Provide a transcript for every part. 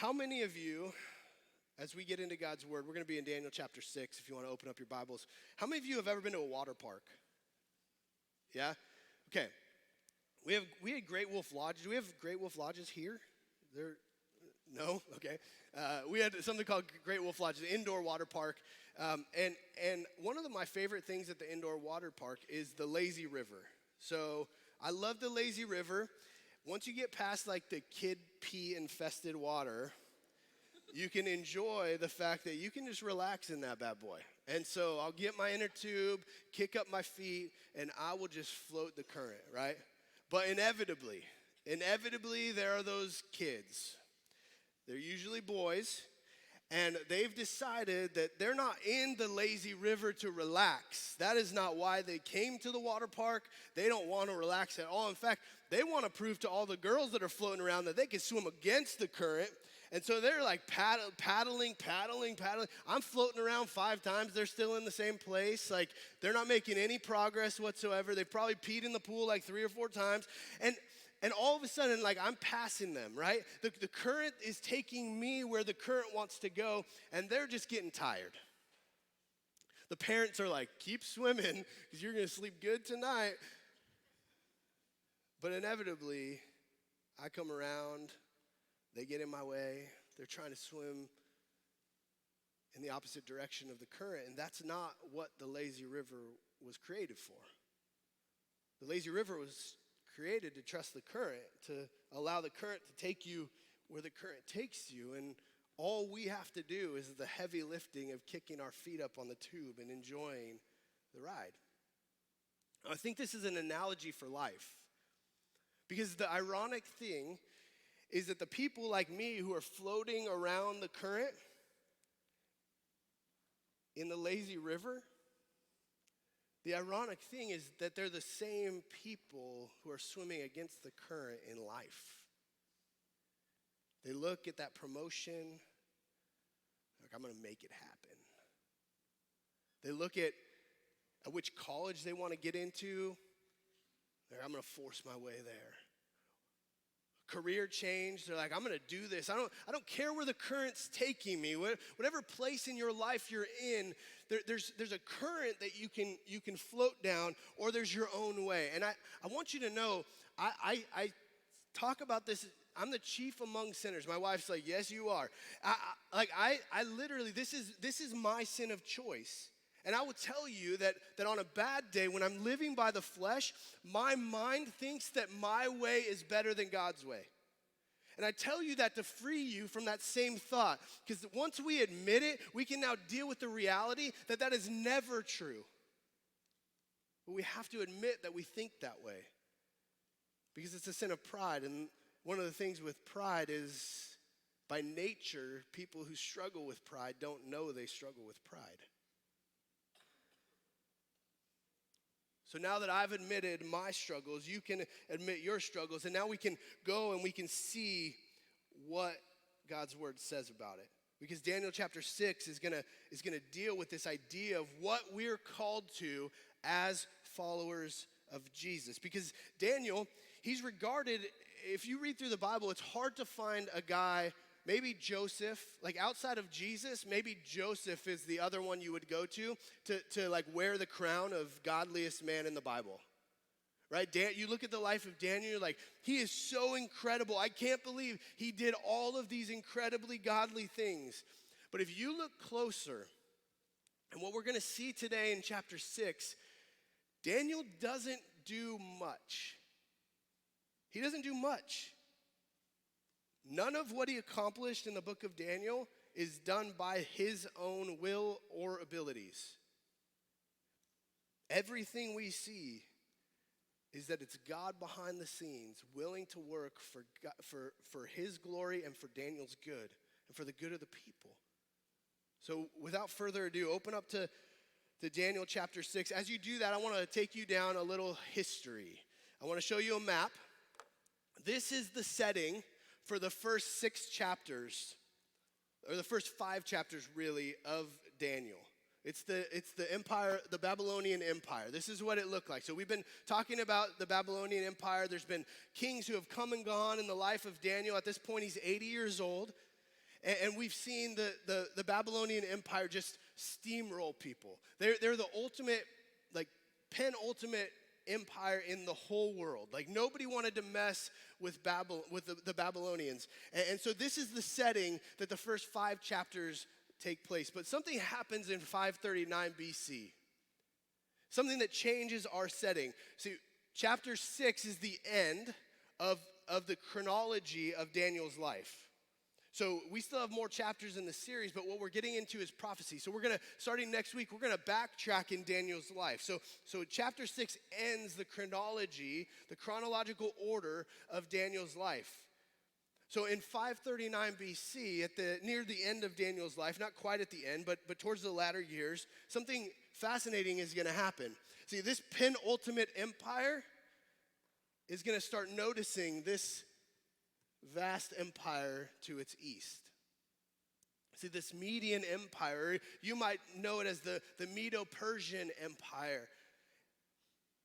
How many of you, as we get into God's word, we're going to be in Daniel chapter 6 if you want to open up your Bibles. How many of you have ever been to a water park? Yeah? Okay. We had Great Wolf Lodges. Do we have Great Wolf Lodges here? No? Okay. We had something called Great Wolf Lodge, the indoor water park. And one of my favorite things at the indoor water park is the lazy river. So I love the lazy river. Once you get past like the kid pee infested water, you can enjoy the fact that you can just relax in that bad boy. And so I'll get my inner tube, kick up my feet, and I will just float the current, right? But inevitably, there are those kids. They're usually boys, and they've decided that they're not in the lazy river to relax. That is not why they came to the water park. They don't want to relax at all. In fact, they want to prove to all the girls that are floating around that they can swim against the current. And so they're like paddling. I'm floating around 5 times. They're still in the same place. Like, they're not making any progress whatsoever. They've probably peed in the pool like 3 or 4 times. And all of a sudden, like, I'm passing them, right? The current is taking me where the current wants to go, and they're just getting tired. The parents are like, keep swimming because you're going to sleep good tonight. But inevitably, I come around, they get in my way, they're trying to swim in the opposite direction of the current, and that's not what the lazy river was created for. The lazy river was created to trust the current, to allow the current to take you where the current takes you, and all we have to do is the heavy lifting of kicking our feet up on the tube and enjoying the ride. I think this is an analogy for life. Because the ironic thing is that the people like me who are floating around the current in the lazy river, the ironic thing is that they're the same people who are swimming against the current in life. They look at that promotion, like, I'm going to make it happen. They look at which college they want to get into. I'm going to force my way there. Career change, they're like, I'm going to do this. I don't care where the current's taking me. Whatever place in your life you're in, there's a current that you can float down, or there's your own way. And I want you to know, I talk about this. I'm the chief among sinners. My wife's like, yes, you are. I literally, this is my sin of choice. And I will tell you that on a bad day, when I'm living by the flesh, my mind thinks that my way is better than God's way. And I tell you that to free you from that same thought. Because once we admit it, we can now deal with the reality that is never true. But we have to admit that we think that way. Because it's a sin of pride. And one of the things with pride is, by nature, people who struggle with pride don't know they struggle with pride. So now that I've admitted my struggles, you can admit your struggles, and now we can go and we can see what God's word says about it. Because Daniel chapter 6 is gonna deal with this idea of what we're called to as followers of Jesus. Because Daniel, he's regarded, if you read through the Bible, it's hard to find a guy. Maybe Joseph, like outside of Jesus, maybe Joseph is the other one you would go to like wear the crown of godliest man in the Bible, right? You look at the life of Daniel, you're like, he is so incredible. I can't believe he did all of these incredibly godly things. But if you look closer, and what we're going to see today in chapter 6, Daniel doesn't do much. He doesn't do much. None of what he accomplished in the book of Daniel is done by his own will or abilities. Everything we see is that it's God behind the scenes willing to work for his glory and for Daniel's good and for the good of the people. So without further ado, open up to Daniel chapter 6. As you do that, I want to take you down a little history. I want to show you a map. This is the setting for the first 6 chapters, or the first 5 chapters really, of Daniel. It's the empire, the Babylonian Empire. This is what it looked like. So we've been talking about the Babylonian Empire. There's been kings who have come and gone in the life of Daniel. At this point, he's 80 years old. And we've seen the Babylonian Empire just steamroll people. They're the ultimate, like penultimate empire in the whole world. Like nobody wanted to mess with the Babylonians. And so this is the setting that the first 5 chapters take place. But something happens in 539 BC. Something that changes our setting. See, chapter 6 is the end of the chronology of Daniel's life. So we still have more chapters in the series, but what we're getting into is prophecy. So we're going to, starting next week, we're going to backtrack in Daniel's life. So chapter 6 ends the chronology, the chronological order of Daniel's life. So in 539 BC, near the end of Daniel's life, not quite at the end, but towards the latter years, something fascinating is going to happen. See, this penultimate empire is going to start noticing this vast empire to its east. See, this Median Empire, you might know it as the Medo-Persian Empire.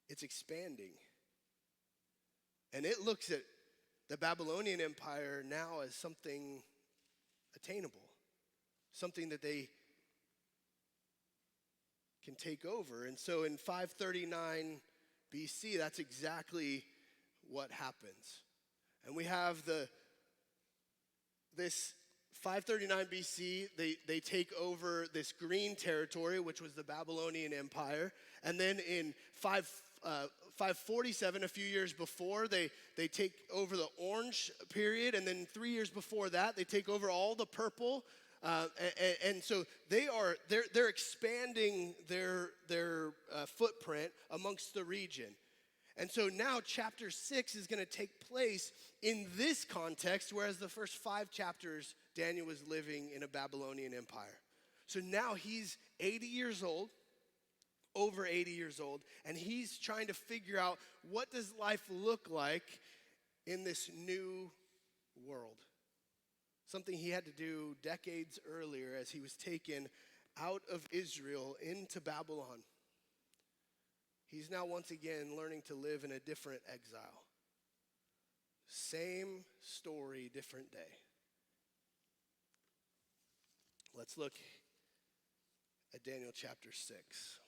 It's expanding. And it looks at the Babylonian Empire now as something attainable, something that they can take over. And so in 539 BC, that's exactly what happens. And we have this 539 BC, they take over this green territory, which was the Babylonian Empire. And then in 547, a few years before, they take over the orange period. And then 3 years before that, they take over all the purple. And so they're expanding their footprint amongst the region. And so now chapter 6 is going to take place in this context, whereas the first 5 chapters, Daniel was living in a Babylonian empire. So now he's 80 years old, over 80 years old, and he's trying to figure out what does life look like in this new world. Something he had to do decades earlier as he was taken out of Israel into Babylon. He's now once again learning to live in a different exile. Same story, different day. Let's look at Daniel chapter 6.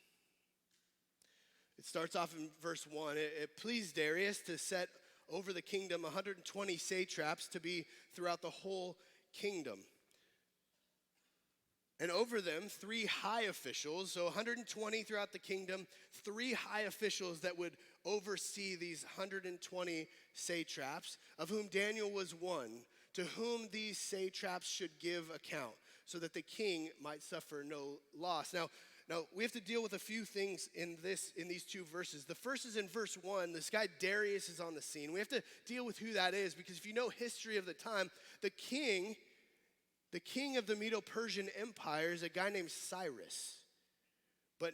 It starts off in verse 1. It pleased Darius to set over the kingdom 120 satraps to be throughout the whole kingdom. And over them, 3 high officials, so 120 throughout the kingdom, 3 high officials that would oversee these 120 satraps, of whom Daniel was one, to whom these satraps should give account, so that the king might suffer no loss. Now we have to deal with a few things in these 2 verses. The first is in verse 1. This guy Darius is on the scene. We have to deal with who that is, because if you know history of the time, the king of the Medo-Persian Empire is a guy named Cyrus. But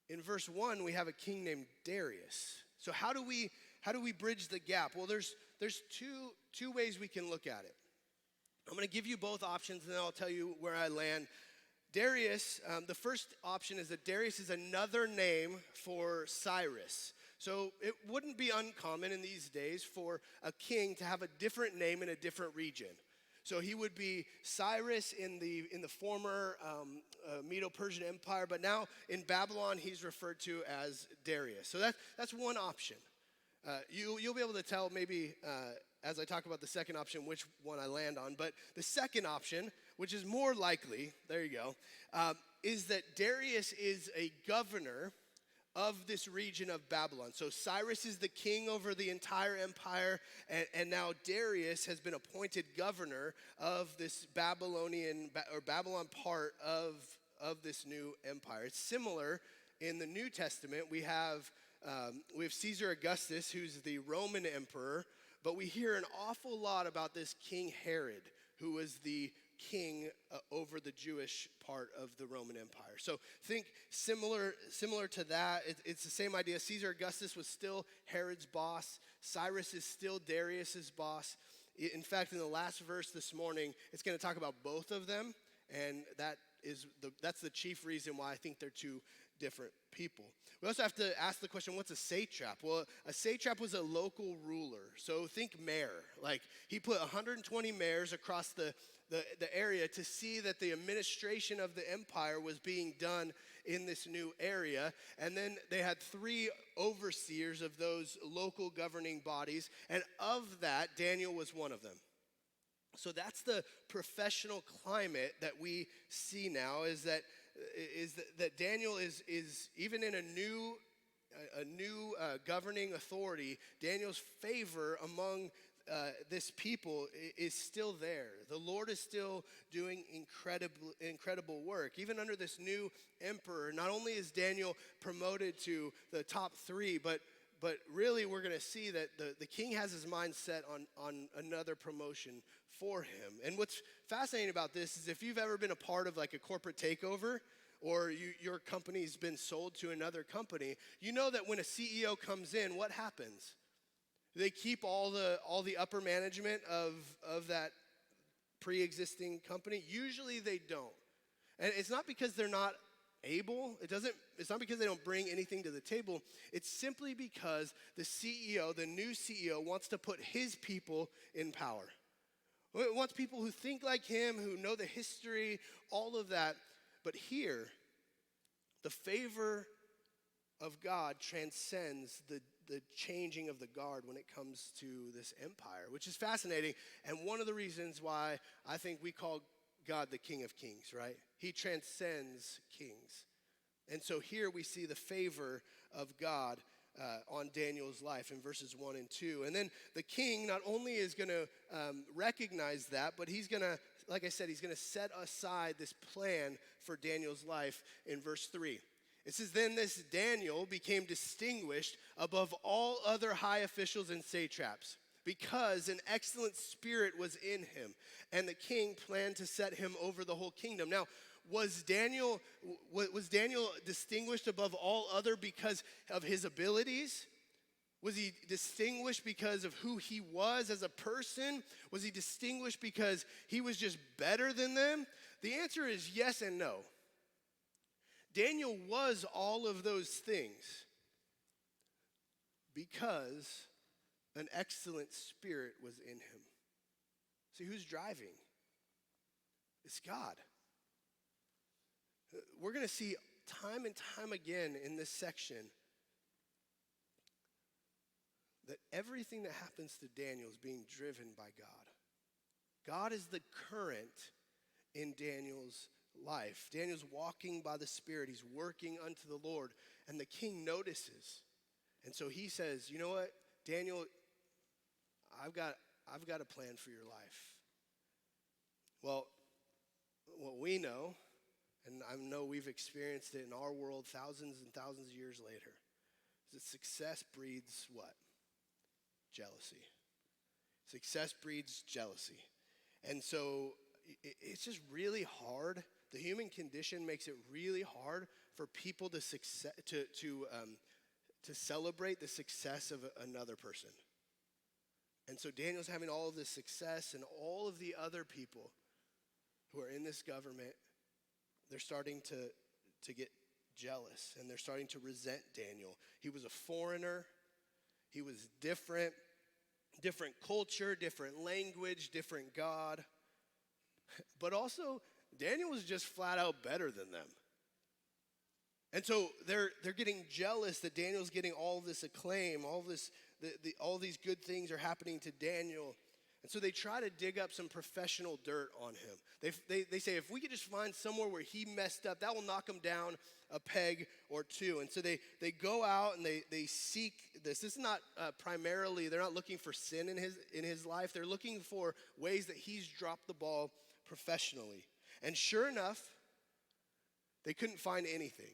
in verse 1, we have a king named Darius. So how do we bridge the gap? Well, there's two ways we can look at it. I'm going to give you both options, and then I'll tell you where I land. Darius, the first option is that Darius is another name for Cyrus. So it wouldn't be uncommon in these days for a king to have a different name in a different region. So he would be Cyrus in the former Medo-Persian Empire, but now in Babylon he's referred to as Darius. So that's one option. You'll be able to tell maybe as I talk about the second option which one I land on. But the second option, which is more likely, there you go, is that Darius is a governor of this region of Babylon. So Cyrus is the king over the entire empire, and now Darius has been appointed governor of this Babylon part of this new empire. It's similar in the New Testament. We have Caesar Augustus, who's the Roman emperor, but we hear an awful lot about this King Herod, who was the king over the Jewish part of the Roman Empire. So think similar to that. It's the same idea. Caesar Augustus was still Herod's boss. Cyrus is still Darius's boss. In fact, in the last verse this morning, it's going to talk about both of them, and that that's the chief reason why I think they're two different people. We also have to ask the question, what's a satrap? Well, a satrap was a local ruler. So think mayor. Like he put 120 mayors across the area to see that the administration of the empire was being done in this new area. And then they had 3 overseers of those local governing bodies. And of that, Daniel was one of them. So that's the professional climate that we see now, is that Daniel is even in a new governing authority. Daniel's favor among this people is still there. The Lord is still doing incredible work. Even under this new emperor, not only is Daniel promoted to the top 3, but really we're going to see that the king has his mind set on another promotion for him. And what's fascinating about this is if you've ever been a part of like a corporate takeover, or your company's been sold to another company, you know that when a CEO comes in, what happens? They keep all the upper management of that pre-existing company. Usually they don't. And it's not because they're not able. It's not because they don't bring anything to the table. It's simply because the CEO, the new CEO, wants to put his people in power. It wants people who think like him, who know the history, all of that. But here, the favor of God transcends the changing of the guard when it comes to this empire, which is fascinating. And one of the reasons why I think we call God the King of Kings, right? He transcends kings. And so here we see the favor of God on Daniel's life in verses 1 and 2. And then the king not only is going to recognize that, but he's going to, like I said, he's going to set aside this plan for Daniel's life in verse 3. It says, then this Daniel became distinguished above all other high officials and satraps, because an excellent spirit was in him, and the king planned to set him over the whole kingdom. Now, was Daniel distinguished above all other because of his abilities? Was he distinguished because of who he was as a person? Was he distinguished because he was just better than them? The answer is yes and no. Daniel was all of those things because an excellent spirit was in him. See, who's driving? It's God. We're going to see time and time again in this section that everything that happens to Daniel is being driven by God. God is the current in Daniel's life. Daniel's walking by the Spirit. He's working unto the Lord. And the king notices. And so he says, you know what, Daniel, I've got a plan for your life. Well, what we know, and I know we've experienced it in our world thousands and thousands of years later, is that success breeds what? Jealousy. Success breeds jealousy. And so it's just really hard. The human condition makes it really hard for people to celebrate the success of another person. And so Daniel's having all of this success, and all of the other people who are in this government, they're starting to get jealous, and they're starting to resent Daniel. He was a foreigner. He was different culture, different language, different God. But also, Daniel was just flat out better than them. And so they're getting jealous that Daniel's getting all this acclaim, all these good things are happening to Daniel. And so they try to dig up some professional dirt on him. They say, if we could just find somewhere where he messed up, that will knock him down a peg or two. And so they go out and they seek this. This is not primarily, they're not looking for sin in his life. They're looking for ways that he's dropped the ball professionally. And sure enough, they couldn't find anything.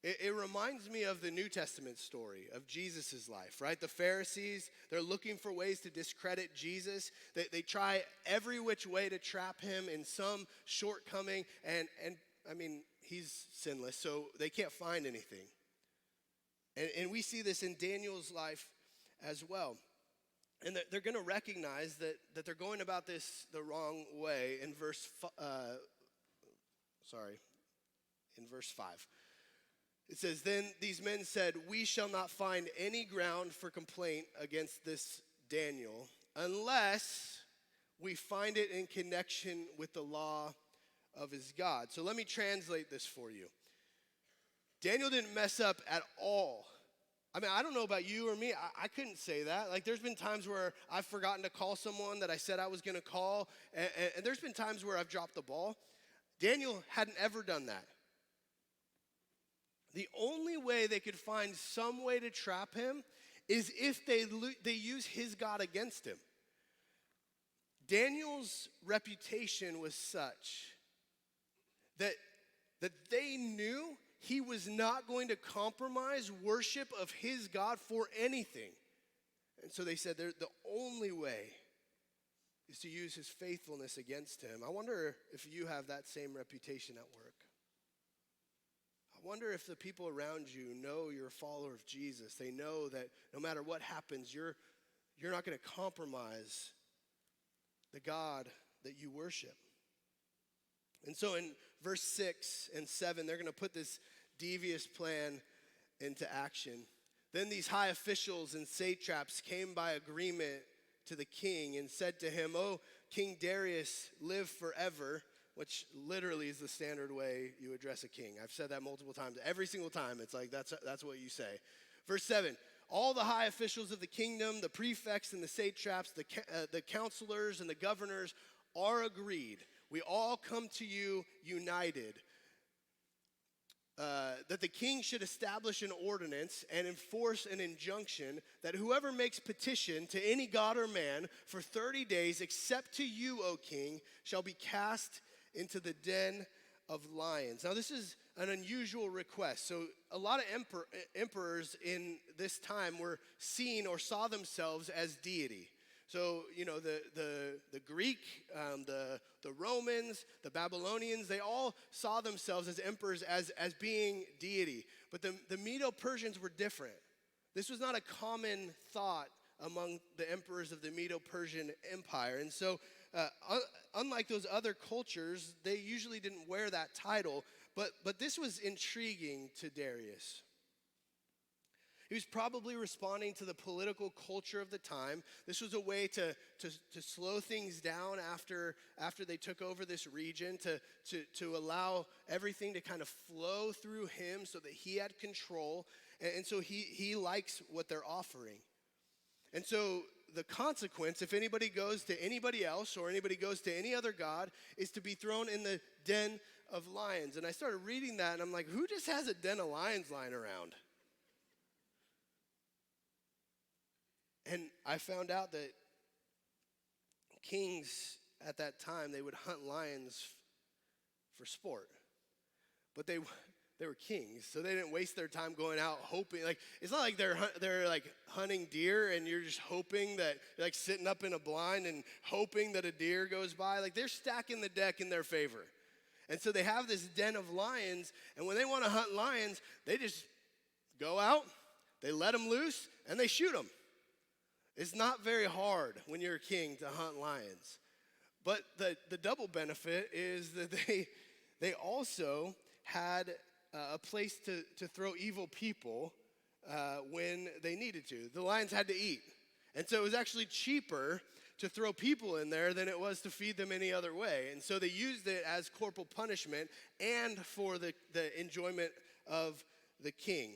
It reminds me of the New Testament story of Jesus' life, right? The Pharisees, they're looking for ways to discredit Jesus. They try every which way to trap him in some shortcoming. And I mean, he's sinless, so they can't find anything. And we see this in Daniel's life as well. And they're going to recognize that they're going about this the wrong way in verse sorry, in verse 5. It says, then these men said, we shall not find any ground for complaint against this Daniel unless we find it in connection with the law of his God. So let me translate this for you. Daniel didn't mess up at all. I mean, I don't know about you or me. I couldn't say that. Like, there's been times where I've forgotten to call someone that I said I was going to call, and there's been times where I've dropped the ball. Daniel hadn't ever done that. The only way they could find some way to trap him is if they use his God against him. Daniel's reputation was such that they knew he was not going to compromise worship of his God for anything. And so they said the only way is to use his faithfulness against him. I wonder if you have that same reputation at work. I wonder if the people around you know you're a follower of Jesus. They know that no matter what happens, you're not going to compromise the God that you worship. And so in verse 6 and 7, they're going to put this devious plan into action. Then these high officials and satraps came by agreement to the king and said to him, "O King Darius, live forever," which literally is the standard way you address a king. I've said that multiple times. Every single time, it's like that's what you say. Verse 7, all the high officials of the kingdom, the prefects and the satraps, the counselors and the governors are agreed. We all come to you united. That the king should establish an ordinance and enforce an injunction that whoever makes petition to any god or man for 30 days, except to you, O king, shall be cast into the den of lions. Now, this is an unusual request. So a lot of emperors in this time were seen or saw themselves as deity. So, you know, the Greek, the Romans, the Babylonians, they all saw themselves as emperors as being deity. But the Medo-Persians were different. This was not a common thought among the emperors of the Medo-Persian Empire. And so, unlike those other cultures, they usually didn't wear that title. But this was intriguing to Darius. He was probably responding to the political culture of the time. This was a way to slow things down after they took over this region, to allow everything to kind of flow through him so that he had control. And so he likes what they're offering. And so the consequence, if anybody goes to anybody else or anybody goes to any other god, is to be thrown in the den of lions. And I started reading that, and I'm like, who just has a den of lions lying around? And I found out that kings at that time, they would hunt lions for sport. But they were kings, so they didn't waste their time going out hoping. Like, it's not like they're like hunting deer and you're just hoping that, you're like sitting up in a blind and hoping that a deer goes by. Like, they're stacking the deck in their favor. And so they have this den of lions, and when they want to hunt lions, they just go out, they let them loose, and they shoot them. It's not very hard when you're a king to hunt lions. But the double benefit is that they also had a place to throw evil people when they needed to. The lions had to eat. And so it was actually cheaper to throw people in there than it was to feed them any other way. And so they used it as corporal punishment and for the enjoyment of the king.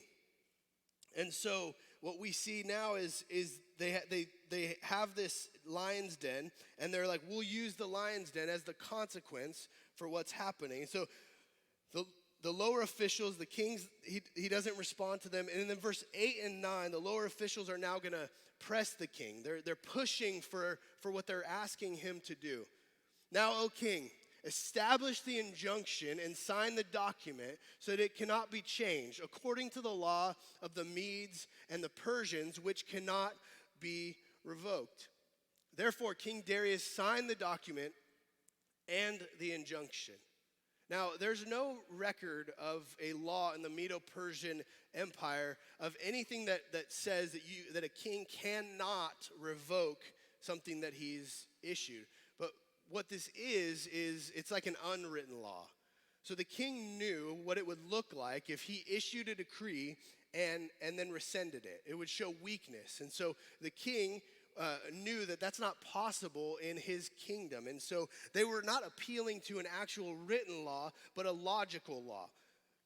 And so what we see now is they have this lion's den, and they're like, we'll use the lion's den as the consequence for what's happening. So the lower officials, the kings, he doesn't respond to them. And then verse 8 and 9, the lower officials are now going to press the king. They're pushing for what they're asking him to do. Now, O king, establish the injunction and sign the document so that it cannot be changed, according to the law of the Medes and the Persians, which cannot be revoked. Therefore, King Darius signed the document and the injunction. Now, there's no record of a law in the Medo-Persian Empire of anything that says that a king cannot revoke something that he's issued. But what this is it's like an unwritten law. So the king knew what it would look like if he issued a decree and then rescinded it. It would show weakness. And so the king knew that that's not possible in his kingdom. And so they were not appealing to an actual written law, but a logical law.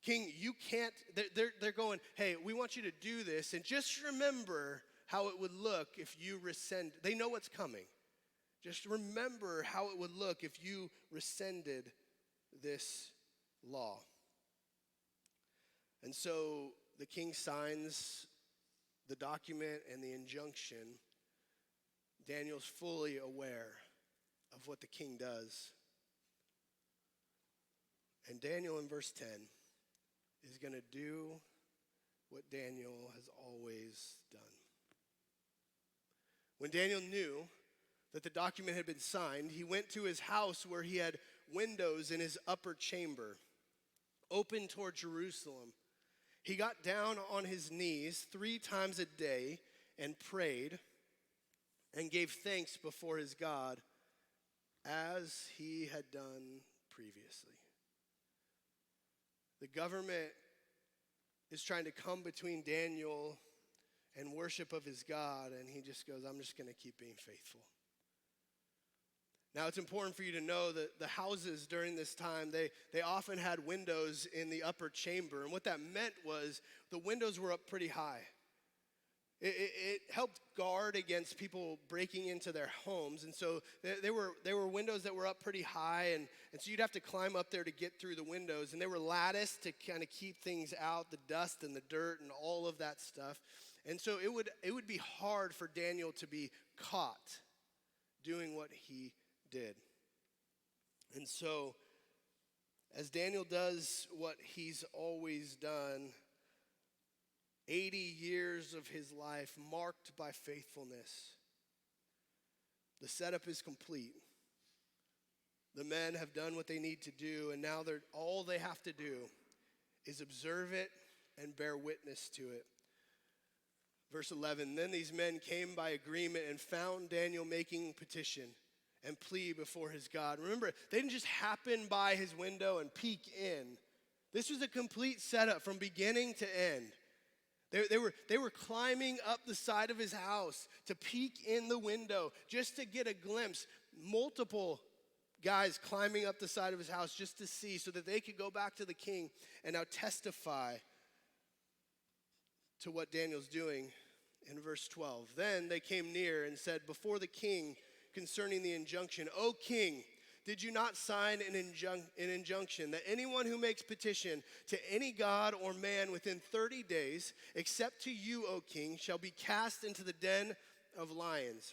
King, you can't, they're going, hey, we want you to do this, and just remember how it would look if you rescind. They know what's coming. Just remember how it would look if you rescinded this law. And so the king signs the document and the injunction. Daniel's fully aware of what the king does. And Daniel in verse 10 is going to do what Daniel has always done. When Daniel knew that the document had been signed, he went to his house where he had windows in his upper chamber, open toward Jerusalem. He got down on his knees 3 times a day and prayed and gave thanks before his God as he had done previously. The government is trying to come between Daniel and worship of his God, and he just goes, I'm just going to keep being faithful. Now, it's important for you to know that the houses during this time, they often had windows in the upper chamber. And what that meant was the windows were up pretty high. It helped guard against people breaking into their homes. And so there were windows that were up pretty high. And so you'd have to climb up there to get through the windows. And they were latticed to kind of keep things out, the dust and the dirt and all of that stuff. And so it would be hard for Daniel to be caught doing what he did. And so, as Daniel does what he's always done, 80 years of his life marked by faithfulness. The setup is complete. The men have done what they need to do, and now all they have to do is observe it and bear witness to it. Verse 11, then these men came by agreement and found Daniel making petition and plea before his God. Remember, they didn't just happen by his window and peek in. This was a complete setup from beginning to end. They were climbing up the side of his house to peek in the window just to get a glimpse. Multiple guys climbing up the side of his house just to see so that they could go back to the king and now testify to what Daniel's doing in verse 12. Then they came near and said before the king concerning the injunction, O king, did you not sign an injunction that anyone who makes petition to any god or man within 30 days, except to you, O king, shall be cast into the den of lions?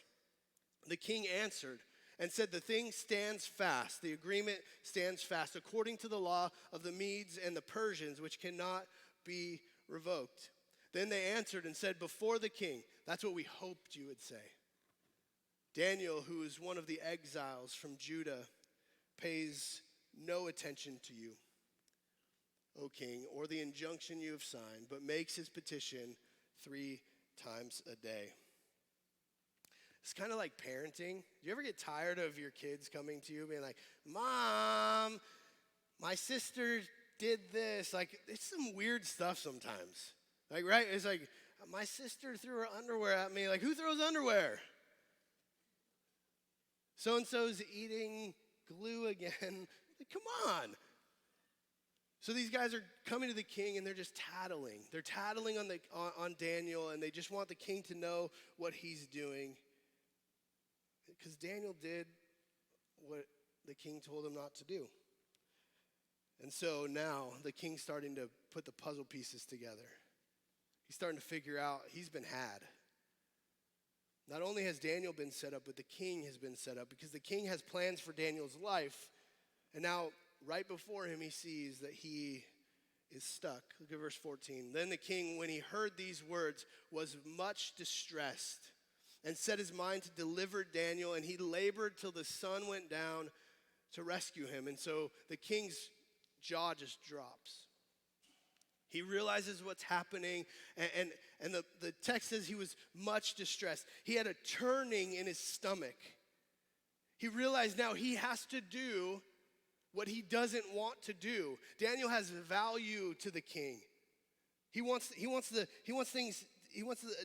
The king answered and said, the thing stands fast, the agreement stands fast, according to the law of the Medes and the Persians, which cannot be revoked. Then they answered and said before the king, that's what we hoped you would say. Daniel, who is one of the exiles from Judah, pays no attention to you, O king, or the injunction you have signed, but makes his petition 3 times a day. It's kind of like parenting. Do you ever get tired of your kids coming to you being like, Mom, my sister did this? Like, it's some weird stuff sometimes. Like, right? It's like, my sister threw her underwear at me. Like, who throws underwear? So-and-so's eating glue again. Like, come on. So these guys are coming to the king and they're just tattling. They're tattling on Daniel, and they just want the king to know what he's doing. Because Daniel did what the king told him not to do. And so now the king's starting to put the puzzle pieces together. He's starting to figure out he's been had. Not only has Daniel been set up, but the king has been set up, because the king has plans for Daniel's life. And now, right before him, he sees that he is stuck. Look at verse 14. Then the king, when he heard these words, was much distressed and set his mind to deliver Daniel, and he labored till the sun went down to rescue him. And so the king's jaw just drops. He realizes what's happening, and the text says he was much distressed. He had a turning in his stomach. He realized now he has to do what he doesn't want to do. Daniel has value to the king. He wants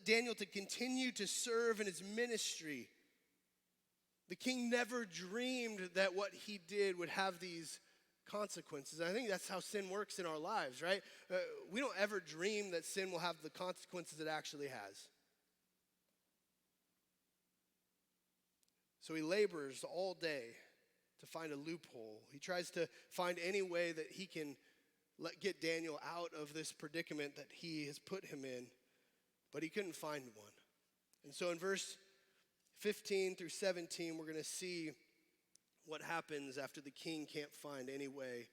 Daniel to continue to serve in his ministry. The king never dreamed that what he did would have these consequences. I think that's how sin works in our lives, right? We don't ever dream that sin will have the consequences it actually has. So he labors all day to find a loophole. He tries to find any way that he can get Daniel out of this predicament that he has put him in, but he couldn't find one. And so in verse 15 through 17, we're going to see what happens after the king can't find any way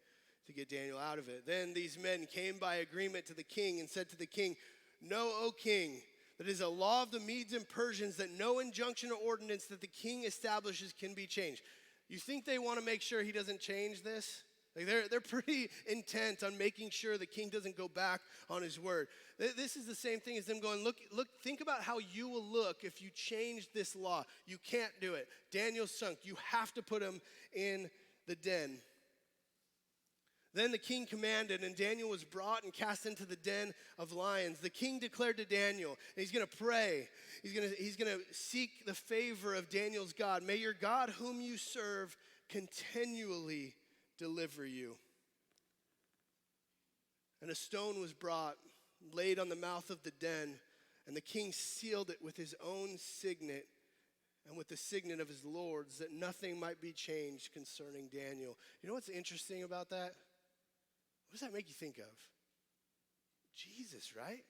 to get Daniel out of it. Then these men came by agreement to the king and said to the king, "Know, O king, that it is a law of the Medes and Persians that no injunction or ordinance that the king establishes can be changed." You think they want to make sure he doesn't change this? Like they're pretty intent on making sure the king doesn't go back on his word. This is the same thing as them going, look, think about how you will look if you change this law. You can't do it. Daniel's sunk. You have to put him in the den. Then the king commanded, and Daniel was brought and cast into the den of lions. The king declared to Daniel, and he's going to pray. He's going to seek the favor of Daniel's God. May your God, whom you serve, continually deliver you. And a stone was brought, laid on the mouth of the den, and the king sealed it with his own signet and with the signet of his lords, that nothing might be changed concerning Daniel. You know what's interesting about that? What does that make you think of? Jesus, right?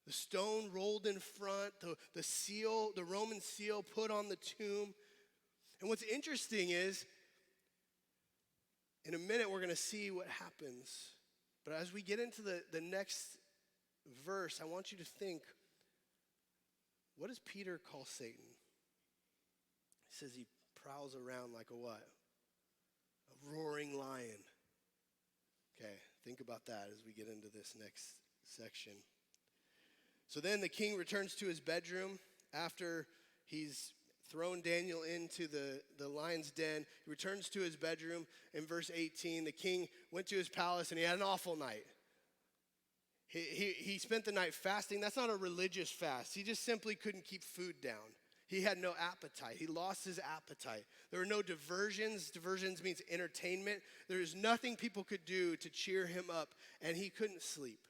The stone rolled in front, the seal, the Roman seal put on the tomb. And what's interesting is, in a minute, we're going to see what happens. But as we get into the next verse, I want you to think, what does Peter call Satan? He says he prowls around like a what? A roaring lion. Okay, think about that as we get into this next section. So then the king returns to his bedroom after he's thrown Daniel into the lion's den. He returns to his bedroom. In verse 18, the king went to his palace and he had an awful night. He spent the night fasting. That's not a religious fast. He just simply couldn't keep food down. He had no appetite. He lost his appetite. There were no diversions. Diversions means entertainment. There was nothing people could do to cheer him up, and he couldn't sleep.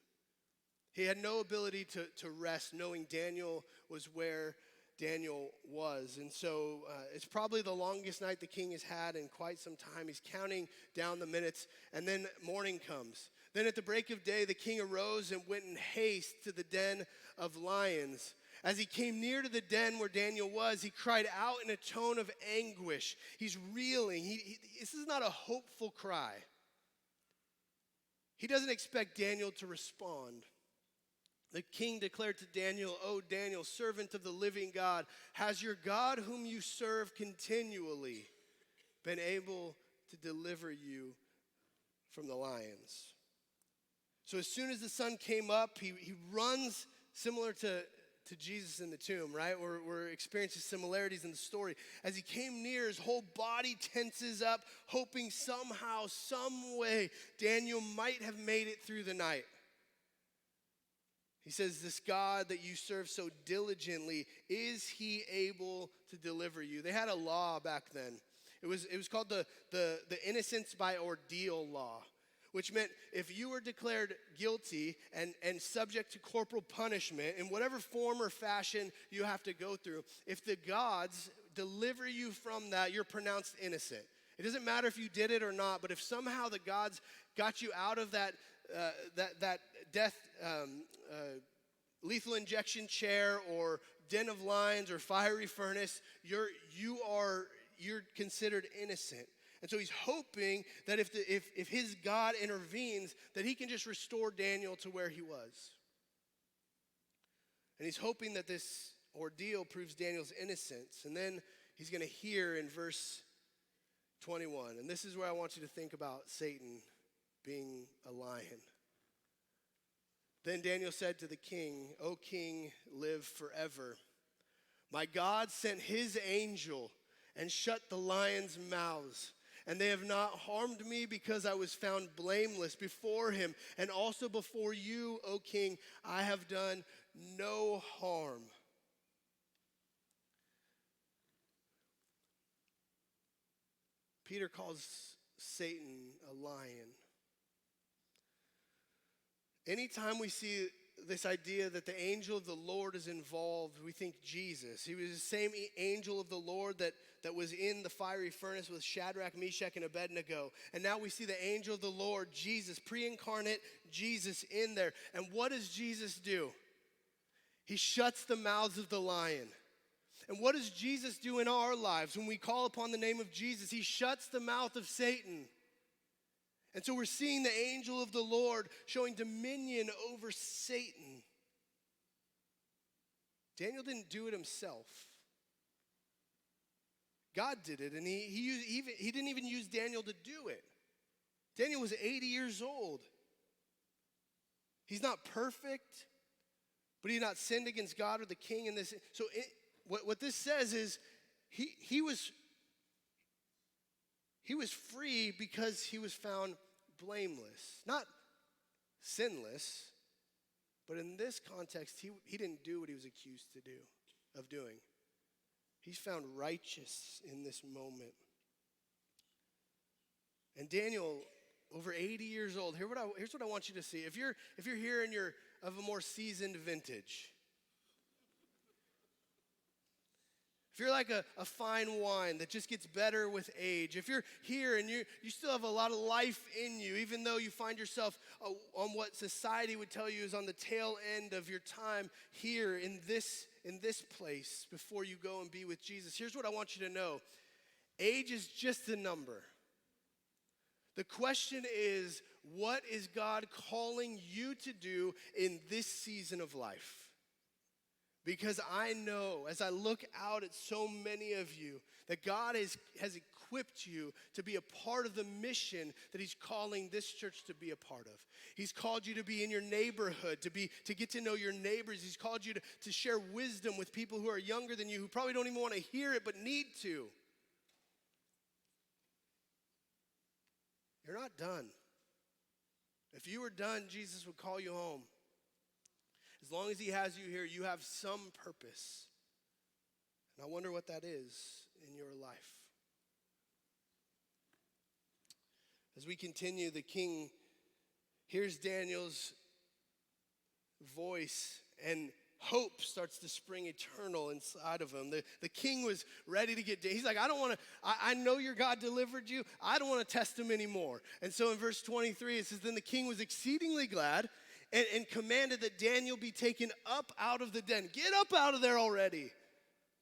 He had no ability to rest, knowing Daniel was where Daniel was. And so it's probably the longest night the king has had in quite some time. He's counting down the minutes, and then morning comes. Then at the break of day, the king arose and went in haste to the den of lions. As he came near to the den where Daniel was, he cried out in a tone of anguish. He's reeling. This is not a hopeful cry. He doesn't expect Daniel to respond. The king declared to Daniel, "O Daniel, servant of the living God, has your God whom you serve continually been able to deliver you from the lions?" So as soon as the sun came up, he runs, similar to Jesus in the tomb, right? We're experiencing similarities in the story. As he came near, his whole body tenses up, hoping somehow, some way, Daniel might have made it through the night. He says, "This God that you serve so diligently, is he able to deliver you?" They had a law back then. It was called the innocence by ordeal law, which meant if you were declared guilty and subject to corporal punishment in whatever form or fashion you have to go through, if the gods deliver you from that, you're pronounced innocent. It doesn't matter if you did it or not, but if somehow the gods got you out of that death, lethal injection chair or den of lions or fiery furnace, you're considered innocent. And so he's hoping that if his God intervenes, that he can just restore Daniel to where he was. And he's hoping that this ordeal proves Daniel's innocence. And then he's going to hear in verse 21, and this is where I want you to think about Satan being a lion. Then Daniel said to the king, "O king, live forever. My God sent his angel and shut the lions' mouths, And they have not harmed me because I was found blameless before him. And also before you, O king, I have done no harm. Peter calls Satan a lion. Anytime we see this idea that the angel of the Lord is involved, we think Jesus. He was the same angel of the Lord that was in the fiery furnace with Shadrach, Meshach, and Abednego. And now we see the angel of the Lord, Jesus, pre-incarnate Jesus in there. And what does Jesus do? He shuts the mouths of the lion. And what does Jesus do in our lives when we call upon the name of Jesus? He shuts the mouth of Satan. And so we're seeing the angel of the Lord showing dominion over Satan. Daniel didn't do it himself. God did it, and he didn't even use Daniel to do it. Daniel was 80 years old. He's not perfect, but he had not sinned against God or the king in this. So what this says is he was free because he was found blameless, not sinless, but in this context, he didn't do what he was accused of doing. He's found righteous in this moment. And Daniel, over 80 years old, here's what I want you to see. If you're here and you're of a more seasoned vintage, if you're like a fine wine that just gets better with age, if you're here and you still have a lot of life in you, even though you find yourself on what society would tell you is on the tail end of your time here in this place before you go and be with Jesus, here's what I want you to know. Age is just a number. The question is, what is God calling you to do in this season of life? Because I know, as I look out at so many of you, that God has equipped you to be a part of the mission that he's calling this church to be a part of. He's called you to be in your neighborhood, to get to know your neighbors. He's called you to share wisdom with people who are younger than you, who probably don't even want to hear it, but need to. You're not done. If you were done, Jesus would call you home. As long as he has you here, you have some purpose. And I wonder what that is in your life. As we continue, the king hears Daniel's voice, and hope starts to spring eternal inside of him. The king was ready to get down. He's like, I know your God delivered you. I don't want to test him anymore. And so in verse 23, it says, then the king was exceedingly glad and commanded that Daniel be taken up out of the den. Get up out of there already.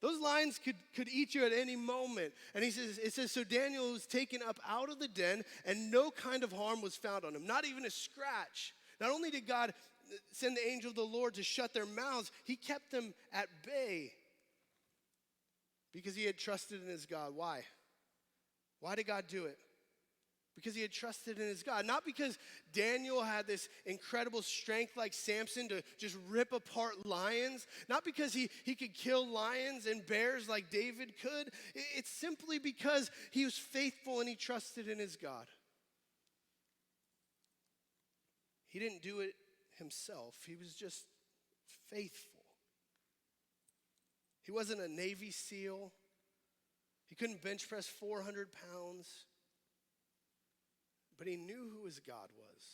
Those lions could eat you at any moment. And it says, so Daniel was taken up out of the den, and no kind of harm was found on him, not even a scratch. Not only did God send the angel of the Lord to shut their mouths, he kept them at bay because he had trusted in his God. Why? Why did God do it? Because he had trusted in his God. Not because Daniel had this incredible strength like Samson to just rip apart lions. Not because he could kill lions and bears like David could. It's simply because he was faithful and he trusted in his God. He didn't do it himself. He was just faithful. He wasn't a Navy SEAL. He couldn't bench press 400 pounds. But he knew who his God was.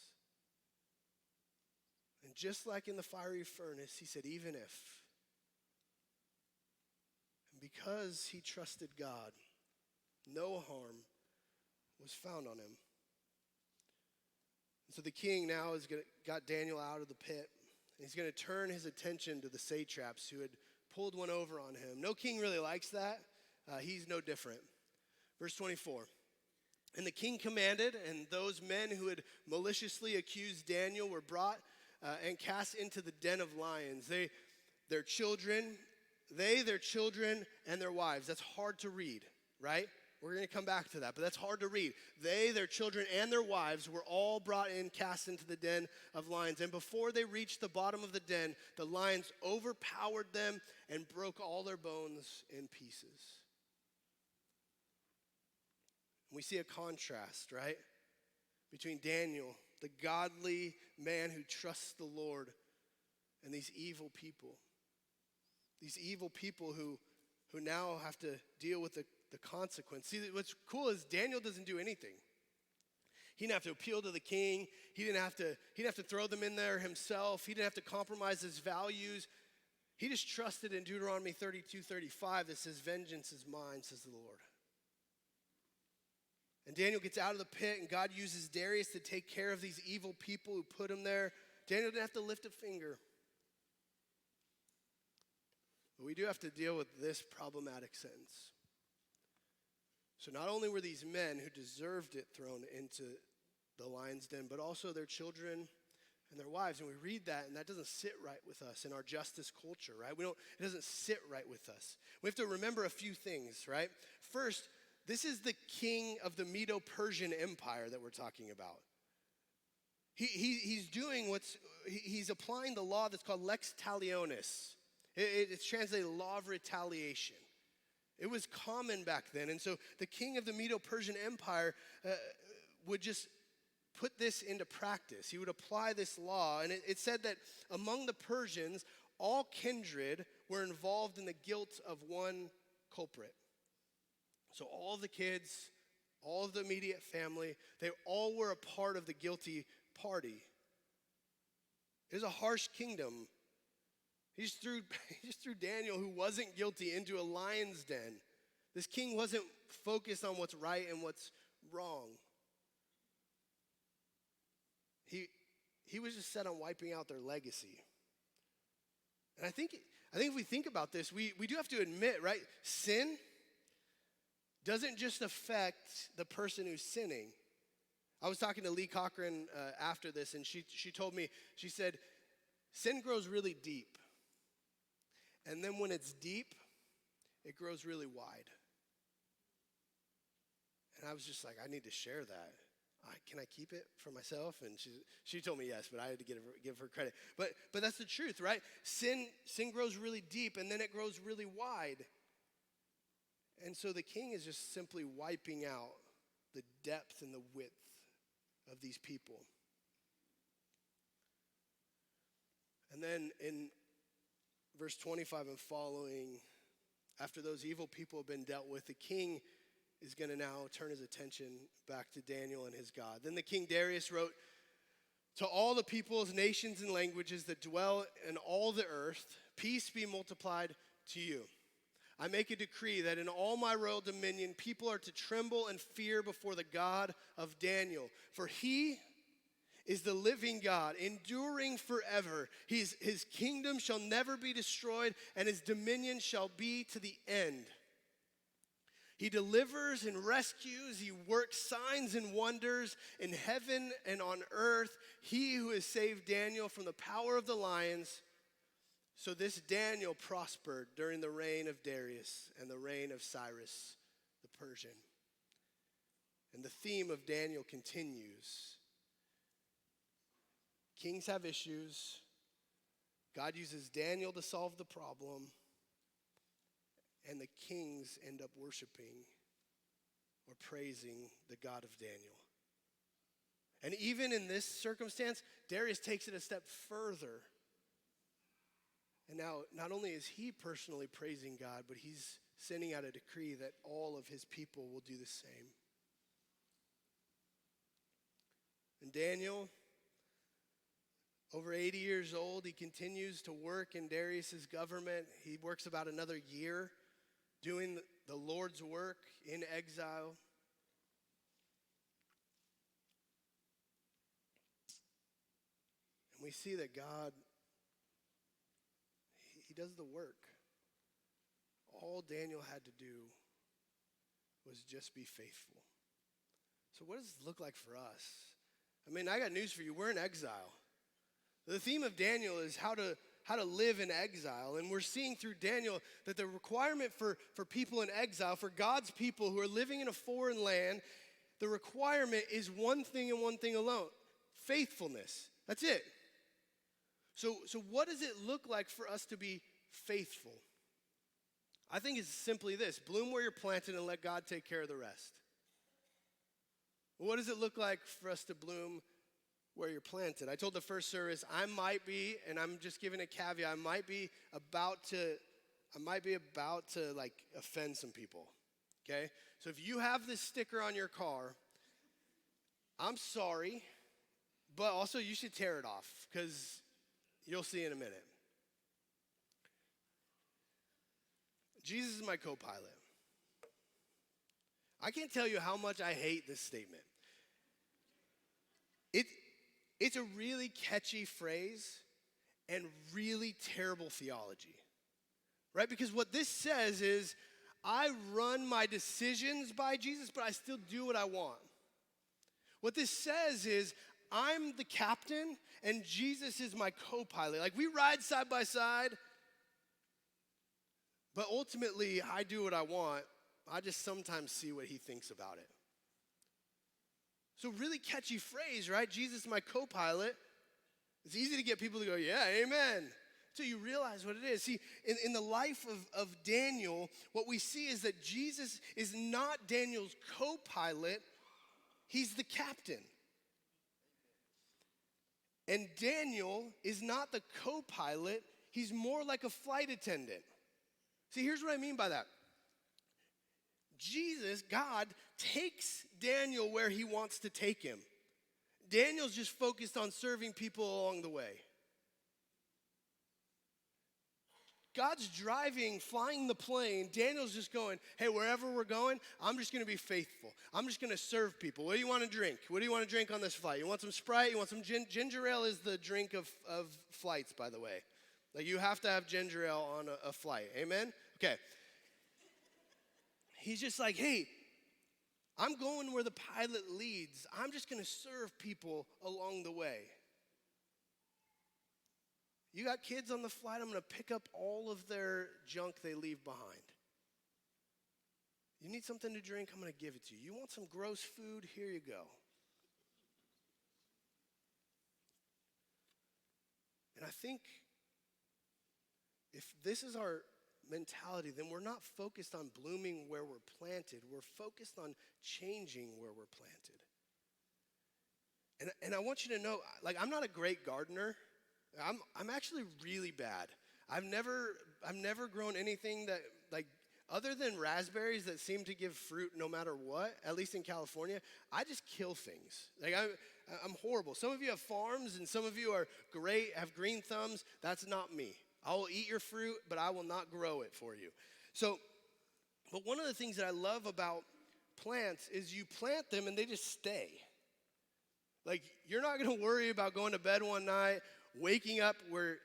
And just like in the fiery furnace, he said, even if. And because he trusted God, no harm was found on him. And so the king now got Daniel out of the pit. And he's going to turn his attention to the satraps who had pulled one over on him. No king really likes that. He's no different. Verse 24. And the king commanded, and those men who had maliciously accused Daniel were brought and cast into the den of lions. Their children, and their wives. That's hard to read, right? We're going to come back to that, but that's hard to read. They, their children, and their wives were all brought in, cast into the den of lions. And before they reached the bottom of the den, the lions overpowered them and broke all their bones in pieces. We see a contrast, right? Between Daniel, the godly man who trusts the Lord, and these evil people. These evil people who now have to deal with the consequence. See, what's cool is Daniel doesn't do anything. He didn't have to appeal to the king. He didn't have to throw them in there himself. He didn't have to compromise his values. He just trusted in Deuteronomy 32:35 that says, "Vengeance is mine," says the Lord. And Daniel gets out of the pit, and God uses Darius to take care of these evil people who put him there. Daniel didn't have to lift a finger. But we do have to deal with this problematic sentence. So not only were these men who deserved it thrown into the lion's den, but also their children and their wives. And we read that, and that doesn't sit right with us in our justice culture, right? It doesn't sit right with us. We have to remember a few things, right? First, this is the king of the Medo-Persian Empire that we're talking about. He's applying the law that's called lex talionis. It's translated law of retaliation. It was common back then. And so the king of the Medo-Persian Empire would just put this into practice. He would apply this law. And it said that among the Persians, all kindred were involved in the guilt of one culprit. So all the kids, all of the immediate family, they all were a part of the guilty party. It was a harsh kingdom. He just threw Daniel, who wasn't guilty, into a lion's den. This king wasn't focused on what's right and what's wrong. He was just set on wiping out their legacy. And I think if we think about this, we do have to admit, right? Sin doesn't just affect the person who's sinning. I was talking to Lee Cochran after this, and she told me, she said, sin grows really deep. And then when it's deep, it grows really wide. And I was just like, I need to share that. Can I keep it for myself? And she told me yes, but I had to give her credit. But that's the truth, right? Sin grows really deep, and then it grows really wide. And so the king is just simply wiping out the depth and the width of these people. And then in verse 25 and following, after those evil people have been dealt with, the king is going to now turn his attention back to Daniel and his God. Then the king Darius wrote, "To all the peoples, nations, and languages that dwell in all the earth, peace be multiplied to you. I make a decree that in all my royal dominion, people are to tremble and fear before the God of Daniel. For he is the living God, enduring forever. His kingdom shall never be destroyed, and his dominion shall be to the end. He delivers and rescues. He works signs and wonders in heaven and on earth. He who has saved Daniel from the power of the lions." So this Daniel prospered during the reign of Darius and the reign of Cyrus the Persian. And the theme of Daniel continues. Kings have issues. God uses Daniel to solve the problem. And the kings end up worshiping or praising the God of Daniel. And even in this circumstance, Darius takes it a step further. And now, not only is he personally praising God, but he's sending out a decree that all of his people will do the same. And Daniel, over 80 years old, he continues to work in Darius's government. He works about another year doing the Lord's work in exile. And we see that God, he does the work. All Daniel had to do was just be faithful. So what does this look like for us? I mean, I got news for you. We're in exile. The theme of Daniel is how to live in exile. And we're seeing through Daniel that the requirement for people in exile, for God's people who are living in a foreign land, the requirement is one thing and one thing alone: faithfulness. That's it. So what does it look like for us to be faithful? I think it's simply this: bloom where you're planted and let God take care of the rest. What does it look like for us to bloom where you're planted? I told the first service, I might be, and I'm just giving a caveat, I might be about to like offend some people, okay? So if you have this sticker on your car, I'm sorry, but also you should tear it off because you'll see in a minute. Jesus is my co-pilot. I can't tell you how much I hate this statement. It's a really catchy phrase and really terrible theology, right? Because what this says is, I run my decisions by Jesus, but I still do what I want. What this says is, I'm the captain and Jesus is my co-pilot. Like, we ride side by side, but ultimately I do what I want. I just sometimes see what he thinks about it. So really catchy phrase, right? Jesus is my co-pilot. It's easy to get people to go, yeah, amen. Until you realize what it is. See, in the life of Daniel, what we see is that Jesus is not Daniel's co-pilot. He's the captain. And Daniel is not the co-pilot. He's more like a flight attendant. See, here's what I mean by that. Jesus, God, takes Daniel where he wants to take him. Daniel's just focused on serving people along the way. God's driving, flying the plane. Daniel's just going, hey, wherever we're going, I'm just going to be faithful. I'm just going to serve people. What do you want to drink? What do you want to drink on this flight? You want some Sprite? You want some ginger ale is the drink of flights, by the way. Like, you have to have ginger ale on a flight. Amen? Okay. He's just like, hey, I'm going where the pilot leads. I'm just going to serve people along the way. You got kids on the flight, I'm going to pick up all of their junk they leave behind. You need something to drink, I'm going to give it to you. You want some gross food? Here you go. And I think if this is our mentality, then we're not focused on blooming where we're planted. We're focused on changing where we're planted. And I want you to know, like, I'm not a great gardener. I'm actually really bad. I've never grown anything that, like, other than raspberries that seem to give fruit no matter what, at least in California. I just kill things. Like, I'm horrible. Some of you have farms and some of you are great, have green thumbs. That's not me. I will eat your fruit, but I will not grow it for you. So, but one of the things that I love about plants is you plant them and they just stay. Like, you're not going to worry about going to bed one night, waking up or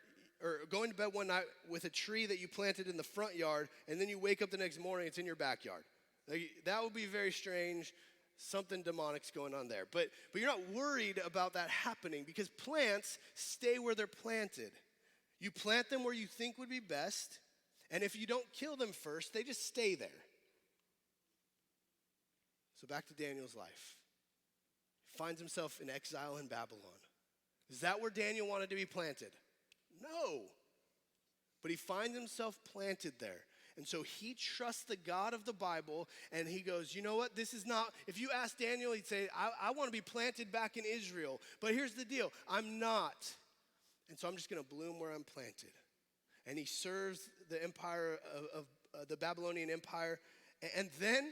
going to bed one night with a tree that you planted in the front yard, and then you wake up the next morning, it's in your backyard. Like, that would be very strange. Something demonic's going on there. But you're not worried about that happening because plants stay where they're planted. You plant them where you think would be best, and if you don't kill them first, they just stay there. So back to Daniel's life. He finds himself in exile in Babylon. Is that where Daniel wanted to be planted? No. But he finds himself planted there. And so he trusts the God of the Bible, and he goes, you know what, this is not, if you ask Daniel, he'd say, I want to be planted back in Israel. But here's the deal, I'm not. And so I'm just going to bloom where I'm planted. And he serves the empire of the Babylonian Empire. And then,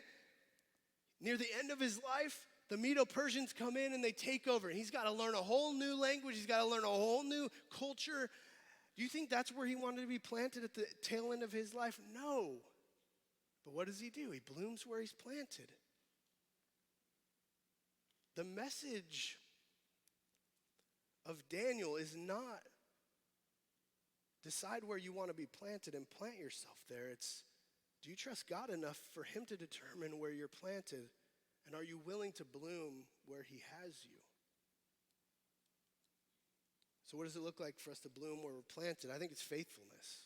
near the end of his life, the Medo-Persians come in and they take over. And he's got to learn a whole new language. He's got to learn a whole new culture. Do you think that's where he wanted to be planted at the tail end of his life? No. But what does he do? He blooms where he's planted. The message of Daniel is not decide where you want to be planted and plant yourself there. It's, do you trust God enough for him to determine where you're planted? And are you willing to bloom where he has you? So what does it look like for us to bloom where we're planted? I think it's faithfulness.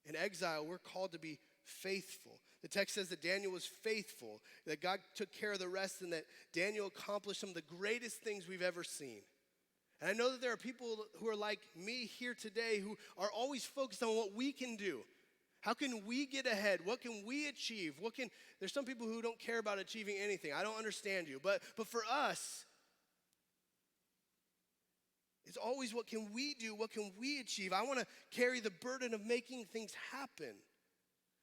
In exile, we're called to be faithful. The text says that Daniel was faithful, that God took care of the rest, and that Daniel accomplished some of the greatest things we've ever seen. And I know that there are people who are like me here today who are always focused on what we can do. How can we get ahead? What can we achieve? There's some people who don't care about achieving anything. I don't understand you. But for us, it's always what can we do? What can we achieve? I want to carry the burden of making things happen.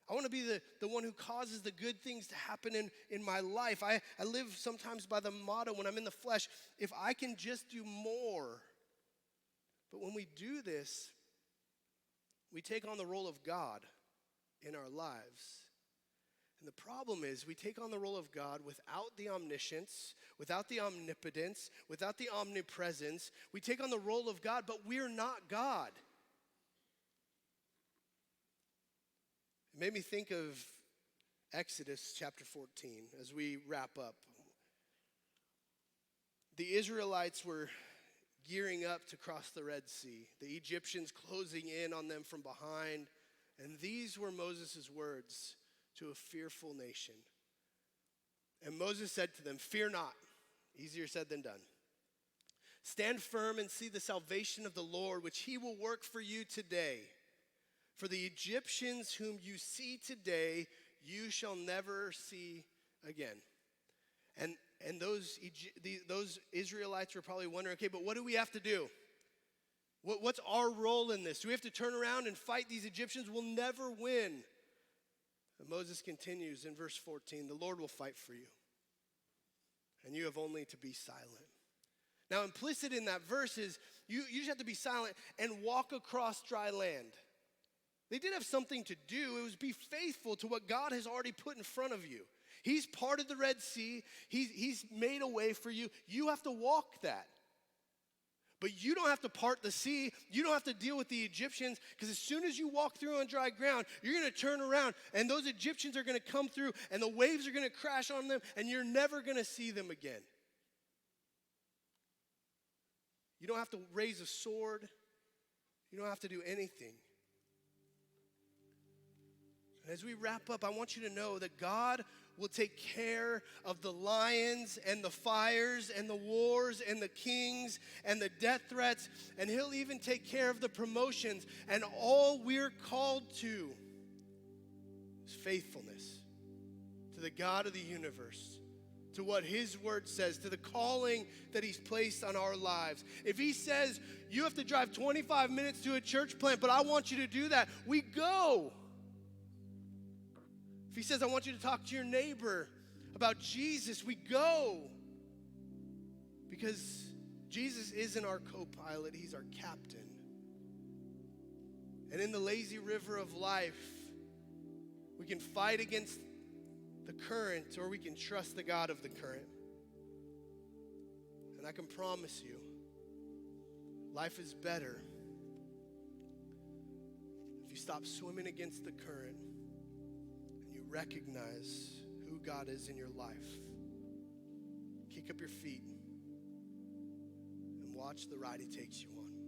I want to be the one who causes the good things to happen in my life. I live sometimes by the motto when I'm in the flesh, if I can just do more. But when we do this, we take on the role of God in our lives. And the problem is we take on the role of God without the omniscience, without the omnipotence, without the omnipresence. We take on the role of God, but we're not God. It made me think of Exodus chapter 14 as we wrap up. The Israelites were gearing up to cross the Red Sea, the Egyptians closing in on them from behind. And these were Moses' words to a fearful nation. And Moses said to them, "Fear not." Easier said than done. "Stand firm and see the salvation of the Lord, which he will work for you today. For the Egyptians whom you see today, you shall never see again." And those Israelites were probably wondering, okay, but what do we have to do? What's our role in this? Do we have to turn around and fight these Egyptians? We'll never win. And Moses continues in verse 14, "The Lord will fight for you, and you have only to be silent." Now, implicit in that verse is you just have to be silent and walk across dry land. They did have something to do. It was be faithful to what God has already put in front of you. He's parted the Red Sea. He's made a way for you. You have to walk that. But you don't have to part the sea. You don't have to deal with the Egyptians, because as soon as you walk through on dry ground, you're going to turn around and those Egyptians are going to come through and the waves are going to crash on them and you're never going to see them again. You don't have to raise a sword. You don't have to do anything. And as we wrap up, I want you to know that God will take care of the lions and the fires and the wars and the kings and the death threats, and he'll even take care of the promotions. And all we're called to is faithfulness to the God of the universe, to what his word says, to the calling that he's placed on our lives. If he says, you have to drive 25 minutes to a church plant, but I want you to do that, we go. If he says, I want you to talk to your neighbor about Jesus, we go. Because Jesus isn't our co-pilot, he's our captain. And in the lazy river of life, we can fight against the current, or we can trust the God of the current. And I can promise you, life is better if you stop swimming against the current and you recognize who God is in your life. Kick up your feet and watch the ride he takes you on.